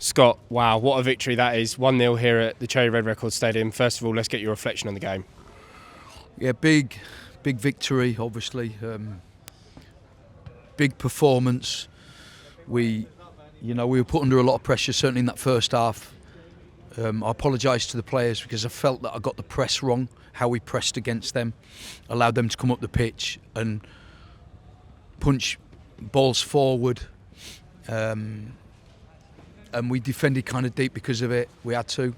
Scott, wow, what a victory that is. 1-0 here at the Cherry Red Records Stadium. First of all, let's get your reflection on the game. Yeah, big victory, obviously. Big performance. We were put under a lot of pressure, certainly in that first half. I apologise to the players because I felt that I got the press wrong, how we pressed against them, allowed them to come up the pitch and punch balls forward. And we defended kind of deep because of it. We had to.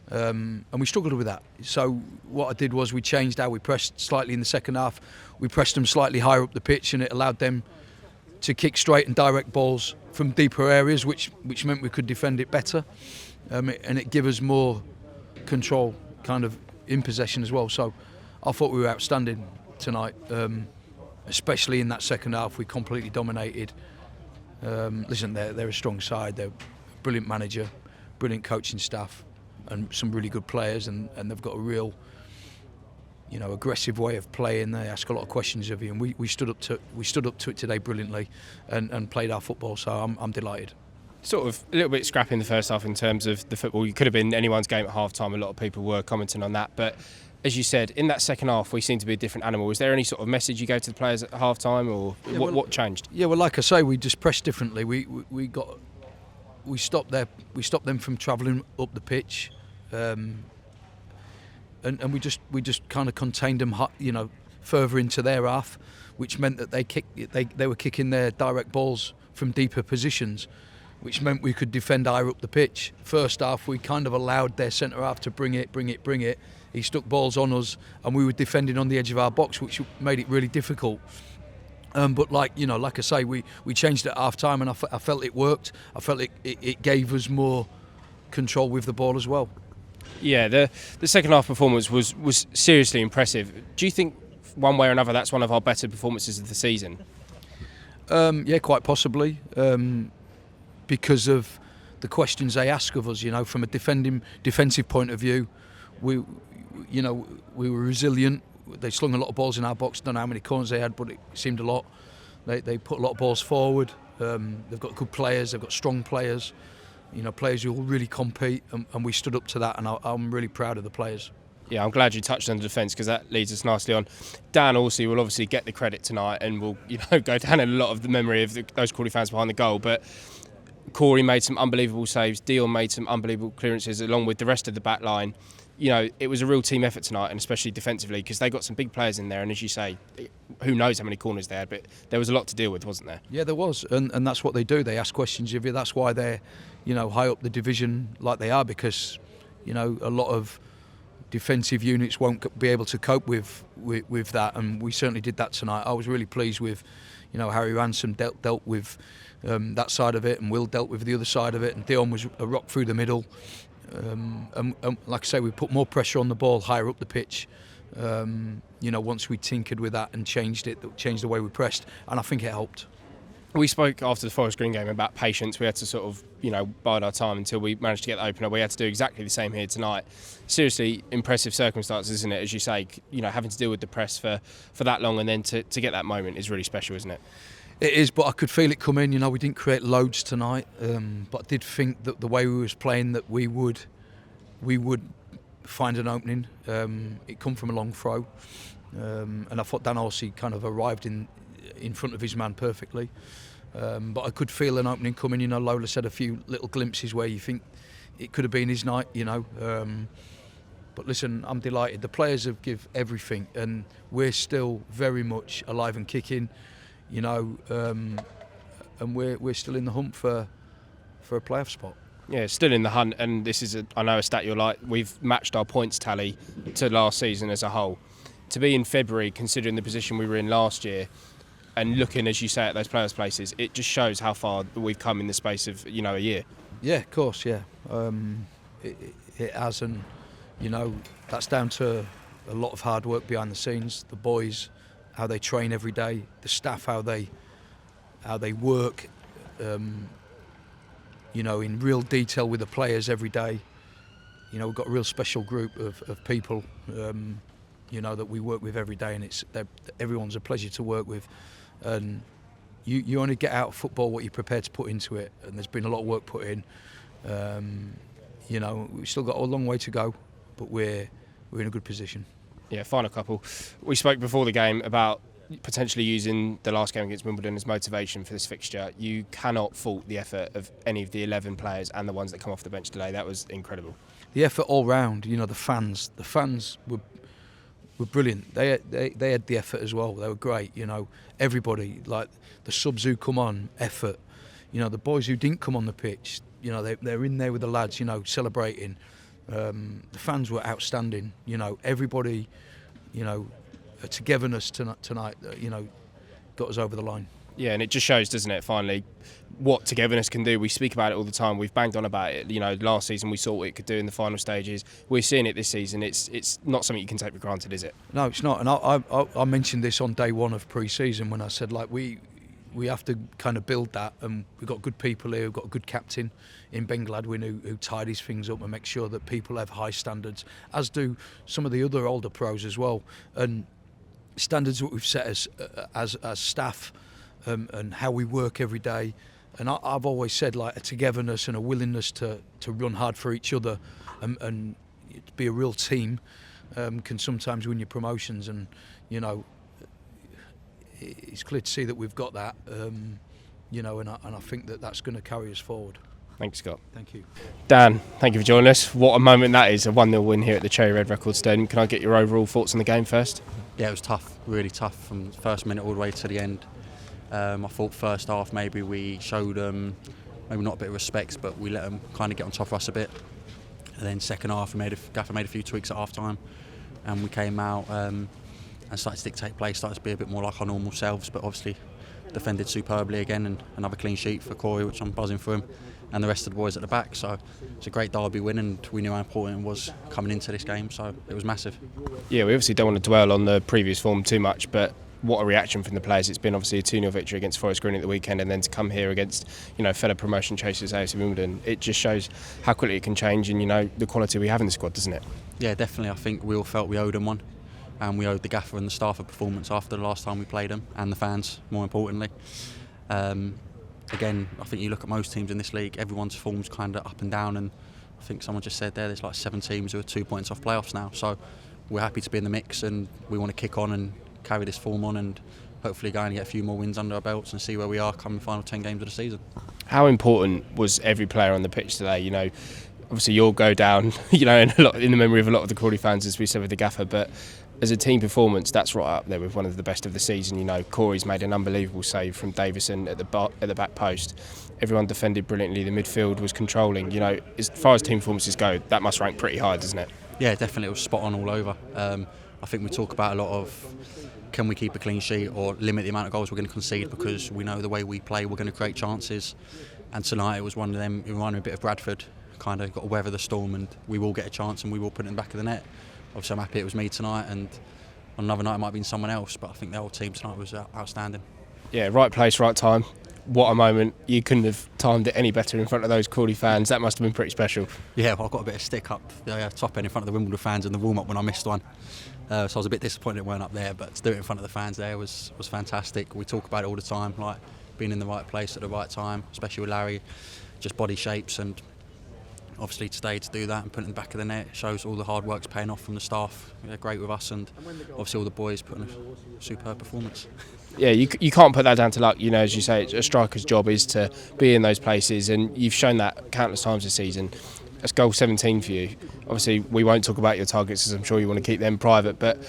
And we struggled with that. So what I did was we changed how we pressed slightly in the second half. We pressed them slightly higher up the pitch, and it allowed them to kick straight and direct balls from deeper areas, which meant we could defend it better. And it gave us more control kind of in possession as well. So I thought we were outstanding tonight, especially in that second half. We completely dominated. Listen, they're a strong side. They're a brilliant manager, brilliant coaching staff, and some really good players, and they've got a real, aggressive way of playing. They ask a lot of questions of you, and we stood up to it today brilliantly, and played our football. So I'm delighted. Sort of a little bit scrappy in the first half in terms of the football. It could have been anyone's game at half time. A lot of people were commenting on that, but as you said, in that second half we seemed to be a different animal. Was there any sort of message you gave to the players at half time, or what changed? Yeah, well, like I say, we just pressed differently. We stopped them from travelling up the pitch, and we just kind of contained them, further into their half, which meant that they were kicking their direct balls from deeper positions, which meant we could defend higher up the pitch. First half, we kind of allowed their centre half to bring it. He stuck balls on us, and we were defending on the edge of our box, which made it really difficult. But like I say, we changed it at half time, and I felt it worked. I felt it gave us more control with the ball as well. Yeah, the second half performance was seriously impressive. Do you think one way or another that's one of our better performances of the season? Yeah, quite possibly, because of the questions they ask of us. From a defensive point of view, we were resilient. They slung a lot of balls in our box. Don't know how many corners they had, but it seemed a lot. They put a lot of balls forward. They've got good players. They've got strong players. Players who will really compete, and we stood up to that. And I'm really proud of the players. Yeah, I'm glad you touched on the defence, because that leads us nicely on. Dan Orsi will obviously get the credit tonight, and will go down in a lot of the memory of those Crawley fans behind the goal. But Corey made some unbelievable saves. Dion made some unbelievable clearances, along with the rest of the back line. It was a real team effort tonight, and especially defensively, because they got some big players in there. And as you say, who knows how many corners they had, but there was a lot to deal with, wasn't there? Yeah, there was, and that's what they do. They ask questions of you. That's why they're, high up the division like they are, because, a lot of defensive units won't be able to cope with that, and we certainly did that tonight. I was really pleased with, Harry Ransom dealt with that side of it, and Will dealt with the other side of it, and Dion was a rock through the middle. And like I say, we put more pressure on the ball higher up the pitch. Once we tinkered with that and changed the way we pressed, and I think it helped. We spoke after the Forest Green game about patience. We had to sort of, bide our time until we managed to get the opener. We had to do exactly the same here tonight. Seriously impressive circumstances, isn't it? As you say, having to deal with the press for that long, and then to get that moment is really special, isn't it? It is, but I could feel it coming. We didn't create loads tonight, but I did think that the way we was playing, that we would find an opening. It come from a long throw, and I thought Dan Orsi kind of arrived in front of his man perfectly. But I could feel an opening coming. Lola said a few little glimpses where you think it could have been his night. But listen, I'm delighted. The players have give everything, and we're still very much alive and kicking. And we're still in the hunt for a playoff spot. Yeah, still in the hunt, and this is I know a stat you're like. We've matched our points tally to last season as a whole. To be in February, considering the position we were in last year, and looking, as you say, at those players' places, it just shows how far we've come in the space of a year. Yeah, of course, yeah. It has, and that's down to a lot of hard work behind the scenes. The boys, how they train every day, the staff, how they work, in real detail with the players every day. We've got a real special group of people, that we work with every day, and everyone's a pleasure to work with. And you only get out of football what you're prepared to put into it, and there's been a lot of work put in. You know, we've still got a long way to go, but we're in a good position. Yeah, final couple. We spoke before the game about potentially using the last game against Wimbledon as motivation for this fixture. You cannot fault the effort of any of the 11 players and the ones that come off the bench today. That was incredible. The effort all round, you know, the fans were brilliant. They had the effort as well. They were great, you know. Everybody, like the subs who come on, effort. You know, the boys who didn't come on the pitch, you know, they're in there with the lads, you know, celebrating. The fans were outstanding, you know. Everybody, you know, togetherness tonight, you know, got us over the line. Yeah, and it just shows, doesn't it, finally, what togetherness can do. We speak about it all the time. We've banged on about it. You know, last season we saw what it could do in the final stages. We're seeing it this season. It's not something you can take for granted, is it? No, it's not. And I mentioned this on day one of pre-season when I said, like, we have to kind of build that, and we've got good people here. We've got a good captain in Ben Gladwin who tidies things up and makes sure that people have high standards, as do some of the other older pros as well. And standards that we've set as staff, and how we work every day. And I've always said, like, a togetherness and a willingness to run hard for each other and be a real team can sometimes win you promotions. And, you know, it's clear to see that we've got that, you know, and I think that that's going to carry us forward. Thanks, Scott. Thank you. Dan, thank you for joining us. What a moment that is, a 1-0 win here at the Cherry Red Record Stadium. Can I get your overall thoughts on the game first? Yeah, it was tough, really tough from the first minute all the way to the end. I thought first half maybe we showed them, maybe not a bit of respect, but we let them kind of get on top of us a bit. And then second half, Gaffer made a few tweaks at half time, and we came out and started to dictate play, started to be a bit more like our normal selves, but obviously defended superbly again, and another clean sheet for Crawley, which I'm buzzing for him, and the rest of the boys at the back. So it's a great derby win, and we knew how important it was coming into this game, so it was massive. Yeah, we obviously don't want to dwell on the previous form too much, but what a reaction from the players. It's been obviously a 2-0 victory against Forest Green at the weekend, and then to come here against, you know, fellow promotion chasers AFC Wimbledon, it just shows how quickly it can change and, you know, the quality we have in the squad, doesn't it? Yeah, definitely. I think we all felt we owed them one, and we owed the Gaffer and the staff a performance after the last time we played them, and the fans, more importantly. Again, I think you look at most teams in this league, everyone's form's kind of up and down, and I think someone just said there's like 7 teams who are 2 points off playoffs now, so we're happy to be in the mix, and we want to kick on and carry this form on and hopefully go and get a few more wins under our belts and see where we are coming the final 10 games of the season. How important was every player on the pitch today? You know, obviously you'll go down, you know, in the memory of a lot of the Crawley fans, as we said with the Gaffer, but as a team performance, that's right up there with one of the best of the season. You know, Corey's made an unbelievable save from Davison at the back post. Everyone defended brilliantly. The midfield was controlling. You know, as far as team performances go, that must rank pretty high, doesn't it? Yeah, definitely. It was spot on all over. I think we talk about a lot of can we keep a clean sheet or limit the amount of goals we're going to concede, because we know the way we play we're going to create chances, and tonight it was one of them. It reminded me a bit of Bradford, kind of got to weather the storm, and we will get a chance and we will put it in the back of the net. Obviously I'm happy it was me tonight, and on another night it might have been someone else, but I think the whole team tonight was outstanding. Yeah, right place, right time. What a moment. You couldn't have timed it any better in front of those Crawley fans. That must have been pretty special. Yeah, well, I got a bit of stick up the top end in front of the Wimbledon fans in the warm-up when I missed one. So I was a bit disappointed it weren't up there, but to do it in front of the fans there was fantastic. We talk about it all the time, like being in the right place at the right time, especially with Larry, just body shapes, and obviously today to do that and put it in the back of the net shows all the hard work's paying off from the staff. They're great with us, and obviously all the boys putting a superb performance. Yeah, you can't put that down to luck. You know, as you say, a striker's job is to be in those places, and you've shown that countless times this season. That's goal 17 for you. Obviously, we won't talk about your targets, as I'm sure you want to keep them private, but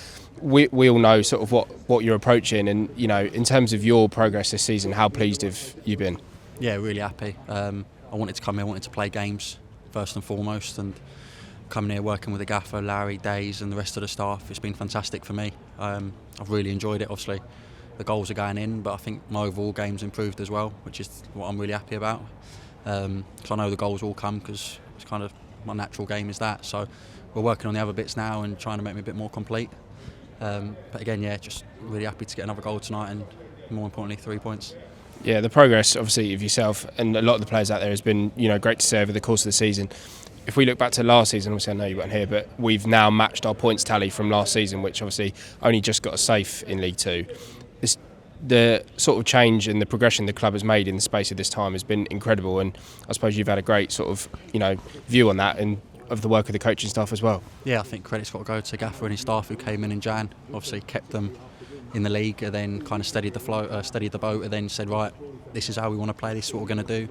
we all know sort of what you're approaching, and, you know, in terms of your progress this season, how pleased have you been? Yeah, really happy. I wanted to come here, I wanted to play games first and foremost, and coming here working with the Gaffer, Larry, Days and the rest of the staff, it's been fantastic for me. I've really enjoyed it. Obviously the goals are going in, but I think my overall game's improved as well, which is what I'm really happy about, because I know the goals will come, because it's kind of my natural game is that. So we're working on the other bits now and trying to make me a bit more complete, but again, yeah, just really happy to get another goal tonight, and more importantly 3 points. Yeah, the progress obviously of yourself and a lot of the players out there has been, you know, great to see over the course of the season. If we look back to last season, obviously I know you weren't here, but we've now matched our points tally from last season, which obviously only just got us safe in League Two. the sort of change and the progression the club has made in the space of this time has been incredible, and I suppose you've had a great sort of view on that and of the work of the coaching staff as well. Yeah, I think credit's got to go to Gaffer and his staff who came in Jan. Obviously kept them in the league, and then kind of steadied the boat, and then said, right, this is how we want to play, this is what we're going to do.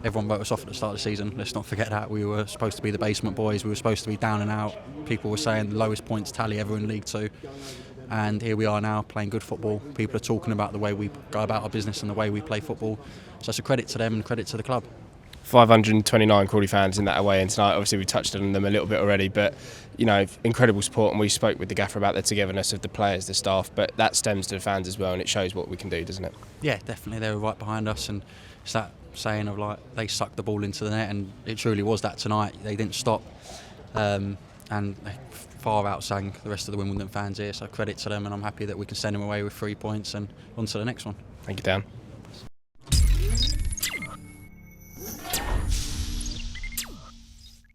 Everyone wrote us off at the start of the season. Let's not forget that. We were supposed to be the basement boys. We were supposed to be down and out. People were saying the lowest points tally ever in League Two. And here we are now playing good football. People are talking about the way we go about our business and the way we play football. So it's a credit to them and credit to the club. 529 Crawley fans in that away end tonight. Obviously we touched on them a little bit already, but incredible support, and we spoke with the gaffer about the togetherness of the players, the staff, but that stems to the fans as well, and it shows what we can do, doesn't it? Yeah, definitely. They were right behind us, and it's that saying of like they sucked the ball into the net, and it truly was that tonight. They didn't stop, and they far outsang the rest of the Wimbledon fans here, so credit to them, and I'm happy that we can send them away with 3 points and on to the next one. Thank you, Dan.